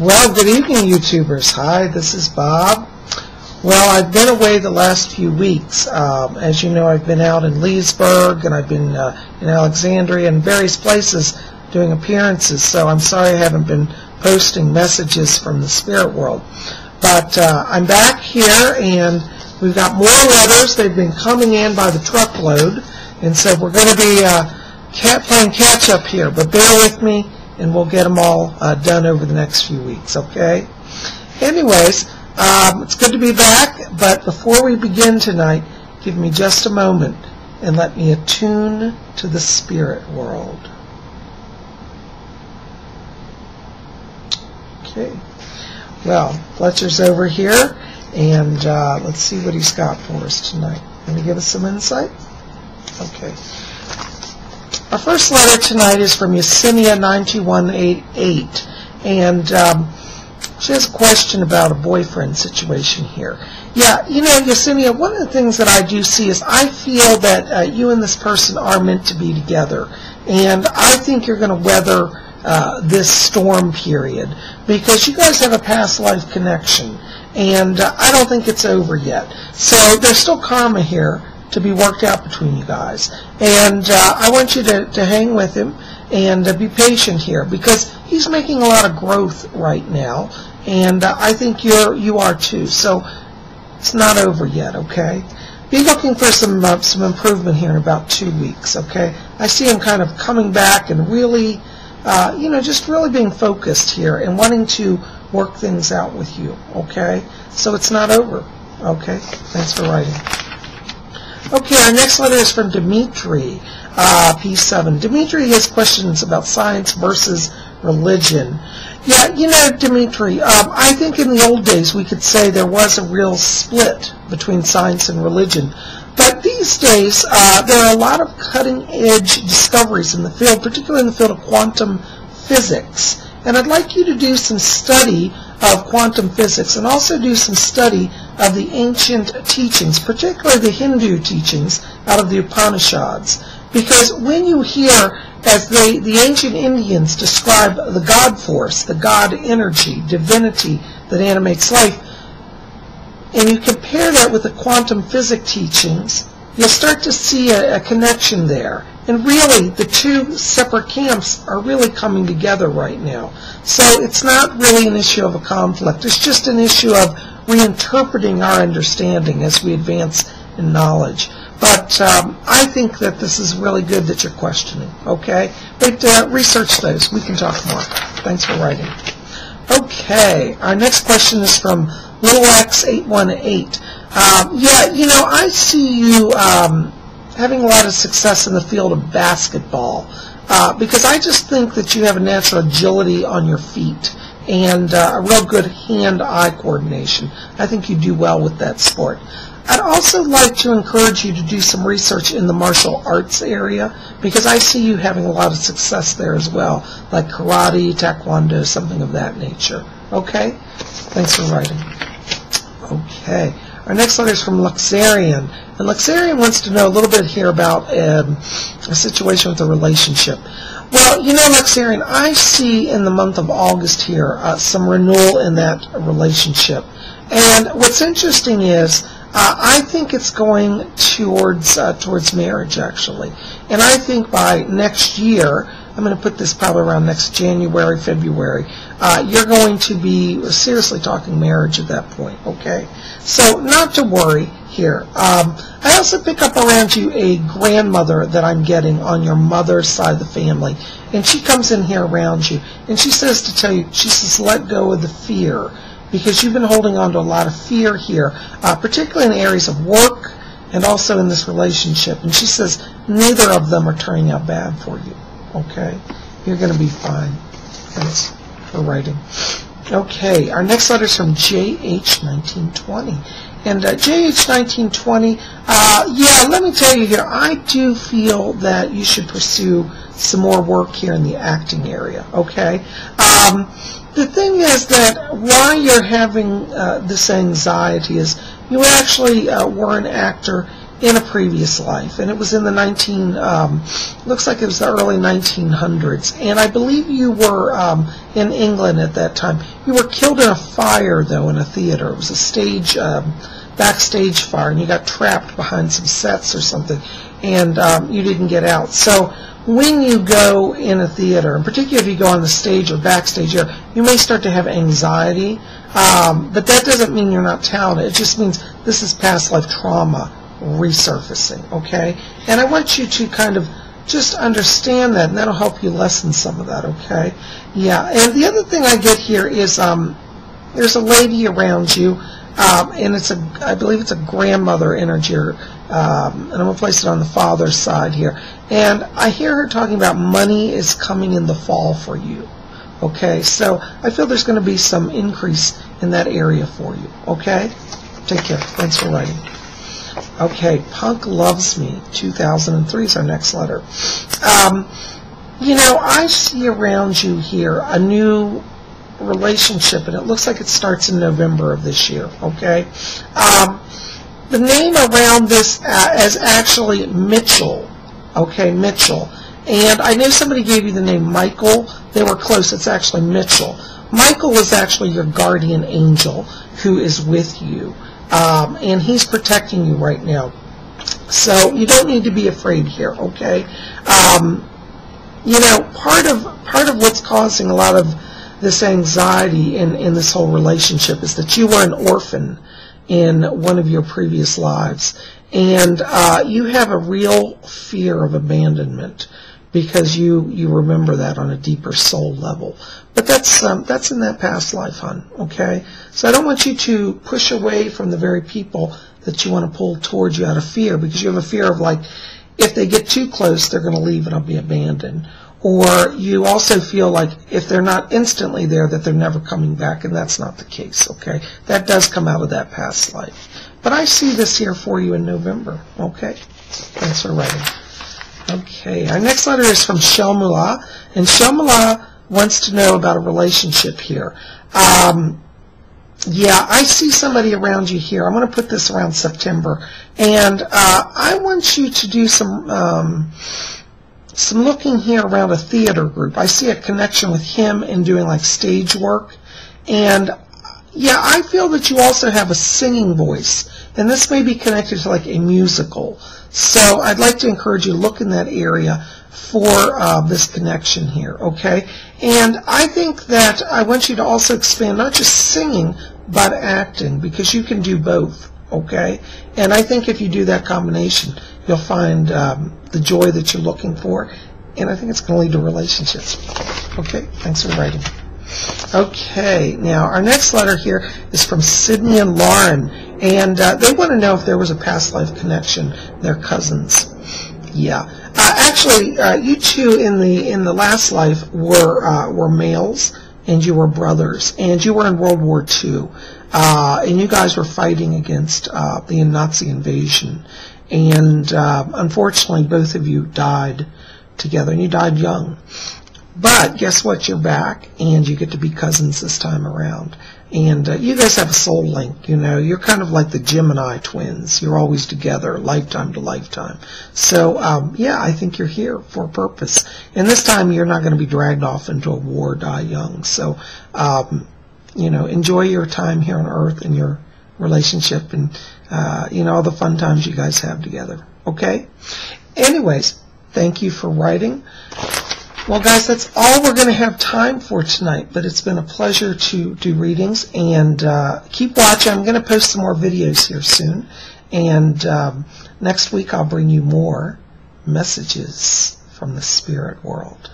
Well, good evening, YouTubers. Hi, this is Bob. Well, I've been away the last few weeks. As you know, I've been out in Leesburg, and I've been in Alexandria and various places doing appearances, so I'm sorry I haven't been posting messages from the spirit world. But I'm back here, and we've got more letters. They've been coming in by the truckload, and so we're going to be playing catch-up here, but bear with me, and we'll get them all done over the next few weeks, okay? Anyways, it's good to be back, but before we begin tonight, give me just a moment and let me attune to the spirit world. Okay. Well, Fletcher's over here, and let's see what he's got for us tonight. Can you give us some insight? Okay. Our first letter tonight is from Yesenia 92188, and she has a question about a boyfriend situation here. Yeah, you know, Yesenia, one of the things that I do see is I feel that you and this person are meant to be together, and I think you're going to weather this storm period because you guys have a past life connection, and I don't think it's over yet. So there's still karma here to be worked out between you guys, and I want you to hang with him and be patient here because he's making a lot of growth right now, and I think you are too. So it's not over yet, okay? Be looking for some improvement here in about 2 weeks, okay? I see him kind of coming back and really, just really being focused here and wanting to work things out with you, okay? So it's not over, okay? Thanks for writing. Okay, our next letter is from Dimitri, P7. Dimitri has questions about science versus religion. Yeah, you know, Dimitri, I think in the old days we could say there was a real split between science and religion. But these days, there are a lot of cutting-edge discoveries in the field, particularly in the field of quantum physics. And I'd like you to do some study of quantum physics and also do some study of the ancient teachings, particularly the Hindu teachings out of the Upanishads. Because when you hear, as the ancient Indians describe the God force, the God energy, divinity that animates life, and you compare that with the quantum physics teachings, you'll start to see a connection there. And really, the two separate camps are really coming together right now. So it's not really an issue of a conflict. It's just an issue of reinterpreting our understanding as we advance in knowledge. But I think that this is really good that you're questioning, okay? But research those. We can talk more. Thanks for writing. Okay, our next question is from Little X818. Yeah, you know, I see you having a lot of success in the field of basketball because I just think that you have a natural agility on your feet and a real good hand-eye coordination. I think you do well with that sport. I'd also like to encourage you to do some research in the martial arts area because I see you having a lot of success there as well, like karate, taekwondo, something of that nature. Okay? Thanks for writing. Okay. Our next letter is from Luxarian. And Luxarian wants to know a little bit here about a situation with a relationship. Well, you know, Luxarian, I see in the month of August here some renewal in that relationship. And what's interesting is I think it's going towards marriage, actually. And I think by next year, I'm going to put this probably around next January, February, you're going to be seriously talking marriage at that point, okay? So not to worry here. I also pick up around you a grandmother that I'm getting on your mother's side of the family. And she comes in here around you, and she says to tell you, she says, let go of the fear. Because you've been holding on to a lot of fear here, particularly in the areas of work and also in this relationship. And she says neither of them are turning out bad for you, okay? You're going to be fine. Thanks for writing. Okay, our next letter is from JH1920. And JH1920, yeah, let me tell you here, I do feel that you should pursue some more work here in the acting area, okay? The thing is that why you're having this anxiety is you actually were an actor in a previous life, and it was in the looks like it was the early 1900s, and I believe you were in England at that time. You were killed in a fire, though, in a theater. It was a backstage fire, and you got trapped behind some sets or something, and you didn't get out. So when you go in a theater, and particularly if you go on the stage or backstage area, you may start to have anxiety, but that doesn't mean you're not talented. It just means this is past life trauma resurfacing, okay? And I want you to kind of just understand that, and that'll help you lessen some of that, okay? Yeah, and the other thing I get here is there's a lady around you, and I believe it's a grandmother energy, and I'm going to place it on the father's side here. And I hear her talking about money is coming in the fall for you, okay? So I feel there's going to be some increase in that area for you, okay? Take care. Thanks for writing. Okay, Punk Loves Me, 2003 is our next letter. You know, I see around you here a new relationship, and it looks like it starts in November of this year, okay? The name around this is actually Mitchell, okay, Mitchell. And I know somebody gave you the name Michael. They were close. It's actually Mitchell. Michael is actually your guardian angel who is with you. And he's protecting you right now. So you don't need to be afraid here, okay? You know, part of what's causing a lot of this anxiety in this whole relationship is that you were an orphan in one of your previous lives. And you have a real fear of abandonment because you remember that on a deeper soul level. But that's in that past life, hon, okay? So I don't want you to push away from the very people that you want to pull towards you out of fear, because you have a fear of, like, if they get too close, they're going to leave and I'll be abandoned. Or you also feel like if they're not instantly there, that they're never coming back, and that's not the case, okay? That does come out of that past life. But I see this here for you in November, okay? Thanks for writing. Okay, our next letter is from Shelmula, and Shelmula wants to know about a relationship here. Yeah, I see somebody around you here. I'm going to put this around September, and I want you to do some looking here around a theater group. I see a connection with him in doing like stage work, and yeah, I feel that you also have a singing voice, and this may be connected to like a musical. So I'd like to encourage you to look in that area for this connection here, okay? And I think that I want you to also expand not just singing, but acting, because you can do both, okay? And I think if you do that combination, you'll find the joy that you're looking for, and I think it's going to lead to relationships. Okay, thanks for writing. Okay, now our next letter here is from Sydney and Lauren, and they want to know if there was a past life connection. They're cousins. Yeah. Actually, you two in the last life were males, and you were brothers, and you were in World War II, and you guys were fighting against the Nazi invasion, and unfortunately, both of you died together, and you died young. But guess what? You're back, and you get to be cousins this time around. And you guys have a soul link, you know. You're kind of like the Gemini twins. You're always together, lifetime to lifetime. So, yeah, I think you're here for a purpose. And this time you're not going to be dragged off into a war, die young. So, you know, enjoy your time here on Earth and your relationship and, you know, all the fun times you guys have together. Okay? Anyways, thank you for writing. Well, guys, that's all we're going to have time for tonight, but it's been a pleasure to do readings, and keep watching. I'm going to post some more videos here soon, and next week I'll bring you more messages from the spirit world.